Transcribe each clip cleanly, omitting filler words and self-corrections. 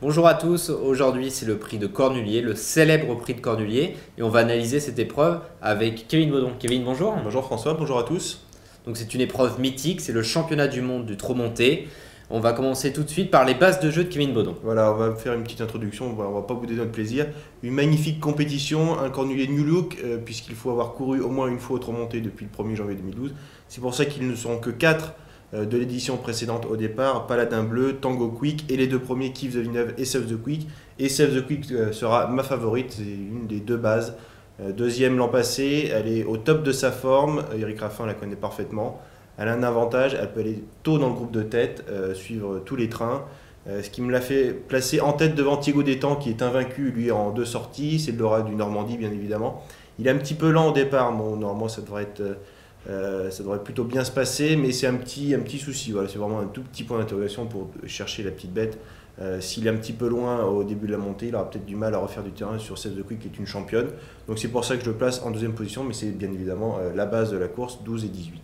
Bonjour à tous, aujourd'hui c'est le prix de Cornulier, le célèbre prix de Cornulier, et on va analyser cette épreuve avec Kevin Baudon. Kevin, bonjour. Bonjour François, bonjour à tous. Donc c'est une épreuve mythique, c'est le championnat du monde du trot monté. On va commencer tout de suite par les bases de jeu de Kevin Baudon. Voilà, on va faire une petite introduction, on va pas bouder notre plaisir. Une magnifique compétition, un Cornulier New Look, puisqu'il faut avoir couru au moins une fois au trot monté depuis le 1er janvier 2012. C'est pour ça qu'ils ne seront que 4 de l'édition précédente au départ, Paladin Bleu, Tango Quick et les deux premiers Kif the Villeneuve et Save the Quick. Et Save the Quick sera ma favorite, c'est une des deux bases. Deuxième l'an passé, elle est au top de sa forme, Eric Raffin la connaît parfaitement. Elle a un avantage, elle peut aller tôt dans le groupe de tête, suivre tous les trains. Ce qui me l'a fait placer en tête devant Thiego Détang qui est invaincu lui en 2 sorties, c'est le Laura du Normandie bien évidemment. Il est un petit peu lent au départ, bon, normalement ça devrait plutôt bien se passer, mais c'est un petit souci, voilà, c'est vraiment un tout petit point d'interrogation pour chercher la petite bête. S'il est un petit peu loin au début de la montée, il aura peut-être du mal à refaire du terrain sur Save the Quick qui est une championne. Donc c'est pour ça que je le place en deuxième position, mais c'est bien évidemment la base de la course, 12 et 18.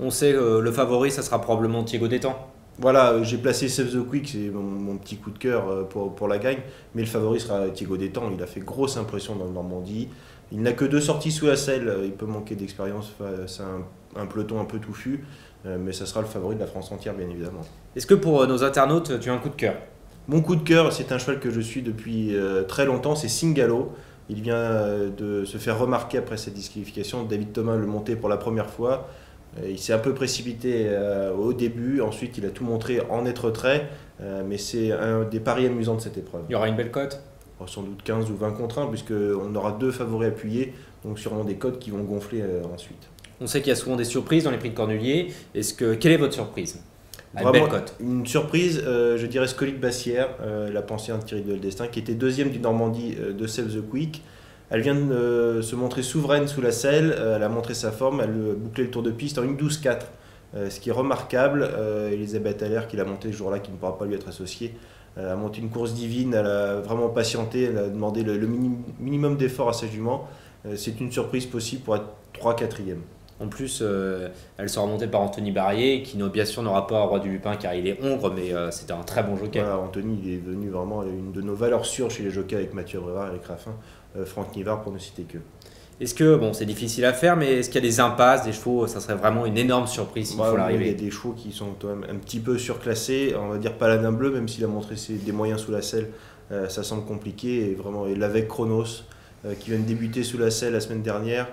On sait que le favori, ça sera probablement Thiego Détang. Voilà, j'ai placé Save the Quick, c'est mon petit coup de cœur pour la gagne, mais le favori sera Thiego Détang. Il a fait grosse impression dans le Normandie. Il n'a que 2 sorties sous la selle, il peut manquer d'expérience face à un peloton un peu touffu, mais ça sera le favori de la France entière, bien évidemment. Est-ce que pour nos internautes, tu as un coup de cœur? Mon coup de cœur, c'est un cheval que je suis depuis très longtemps, c'est Singalo. Il vient de se faire remarquer après cette disqualification. David Thomas le montait pour la première fois. Il s'est un peu précipité au début, ensuite il a tout montré en être retrait, mais c'est un des paris amusants de cette épreuve. Il y aura une belle cote? Sans doute 15 ou 20 contre 1, puisqu'on aura 2 favoris appuyés, donc sûrement des cotes qui vont gonfler ensuite. On sait qu'il y a souvent des surprises dans les prix de Cornulier. Quelle est votre surprise? Vraiment, belle cote. une surprise, je dirais Scolit Bassière, la pensière de Thierry Duel-Destin, qui était deuxième du Normandie de Save the Quick. Elle vient de se montrer souveraine sous la selle, elle a montré sa forme, elle a bouclé le tour de piste en 1,12,4, ce qui est remarquable. Elisabeth Allaire, qui l'a monté ce jour-là, qui ne pourra pas lui être associée, a monté une course divine, elle a vraiment patienté, elle a demandé le minimum d'effort à sa jument. C'est une surprise possible pour être 3-4e. En plus, elle sera montée par Anthony Barrier, qui bien sûr n'aura pas Roi du Lupin car il est hongre, mais c'était un très bon jockey. Voilà, Anthony il est devenu vraiment une de nos valeurs sûres chez les jockeys avec Mathieu Brevard, Eric Raffin, Franck Nivard pour ne citer que. Est-ce que, bon, c'est difficile à faire, mais est-ce qu'il y a des impasses, des chevaux, ça serait vraiment une énorme surprise s'il faut l'arriver? Il y a des chevaux qui sont quand même un petit peu surclassés, on va dire Paladin Bleu, même s'il a montré des moyens sous la selle, ça semble compliqué, et vraiment, et l'avec Chronos, qui vient de débuter sous la selle la semaine dernière,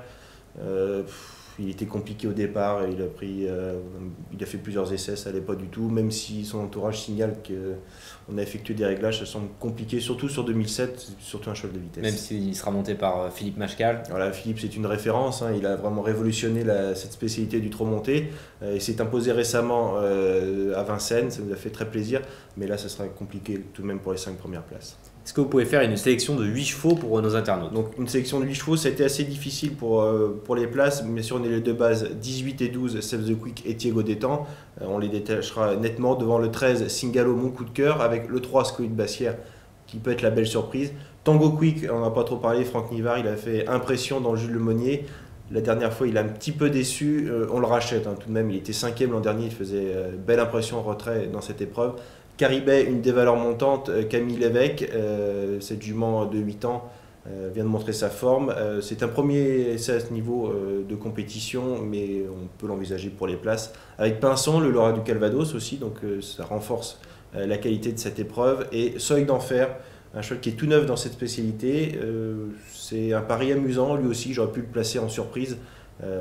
il était compliqué au départ, il a fait plusieurs essais, ça n'allait pas du tout, même si son entourage signale qu'on a effectué des réglages, ça semble compliqué, surtout sur 2007, c'est surtout un cheval de vitesse. Même s'il sera monté par Philippe Machcal. Voilà, Philippe c'est une référence, il a vraiment révolutionné cette spécialité du trot monté, il s'est imposé récemment à Vincennes, ça nous a fait très plaisir, mais là ça sera compliqué tout de même pour les 5 premières places. Est-ce que vous pouvez faire une sélection de 8 chevaux pour nos internautes? Donc une sélection de 8 chevaux, ça a été assez difficile pour les places, mais si on est les deux bases 18 et 12, Save the Quick et Thiego Détang, on les détachera nettement devant le 13, Singalo, mon coup de cœur, avec le 3, Scolit Bassière, qui peut être la belle surprise. Tango Quick, on n'a pas trop parlé, Franck Nivard, il a fait impression dans le Jules Lemonnier. La dernière fois, il a un petit peu déçu, on le rachète tout de même, il était 5e l'an dernier, il faisait belle impression en retrait dans cette épreuve. Caribet, une des valeurs montantes, Camille Lévesque, cette jument de 8 ans, vient de montrer sa forme. C'est un premier essai à ce niveau de compétition, mais on peut l'envisager pour les places. Avec Pinson, le Laura du Calvados aussi, donc ça renforce la qualité de cette épreuve. Et Seuil d'Enfer, un cheval qui est tout neuf dans cette spécialité. C'est un pari amusant, lui aussi, j'aurais pu le placer en surprise.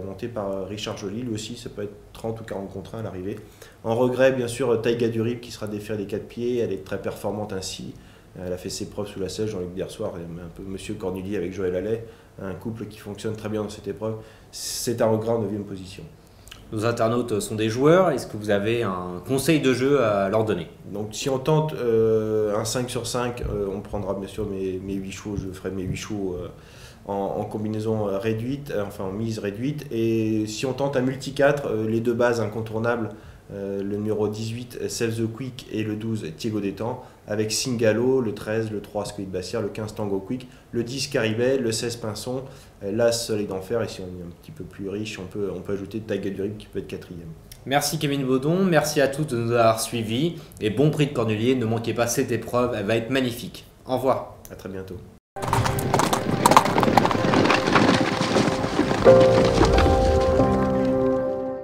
Monté par Richard Joly, lui aussi ça peut être 30 ou 40 contre 1 à l'arrivée. En regret bien sûr Taïga Durib qui sera défiée des 4 pieds, elle est très performante ainsi, elle a fait ses preuves sous la selle, Jean-Luc Dersoir et un peu Monsieur Cornulier avec Joël Allais, un couple qui fonctionne très bien dans cette épreuve. C'est un regret en 9e position. Nos internautes sont des joueurs, est-ce que vous avez un conseil de jeu à leur donner? Donc si on tente un 5 sur 5, on prendra bien sûr mes 8 chevaux, je ferai mes 8 chevaux en combinaison réduite, enfin en mise réduite. Et si on tente un multi 4, les deux bases incontournables, le numéro 18 Save the Quick et le 12 Thiego Détang, avec Singalo, le 13, le 3 Scolit Bassière, le 15 Tango Quick, le 10 Caribet, le 16 Pinson, l'As Soleil d'Enfer, et si on est un petit peu plus riche, on peut ajouter Taïga Durib qui peut être 4e. Merci Kevin Baudon, merci à tous de nous avoir suivis et bon prix de Cornulier. Ne manquez pas cette épreuve, elle va être magnifique. Au revoir. À très bientôt.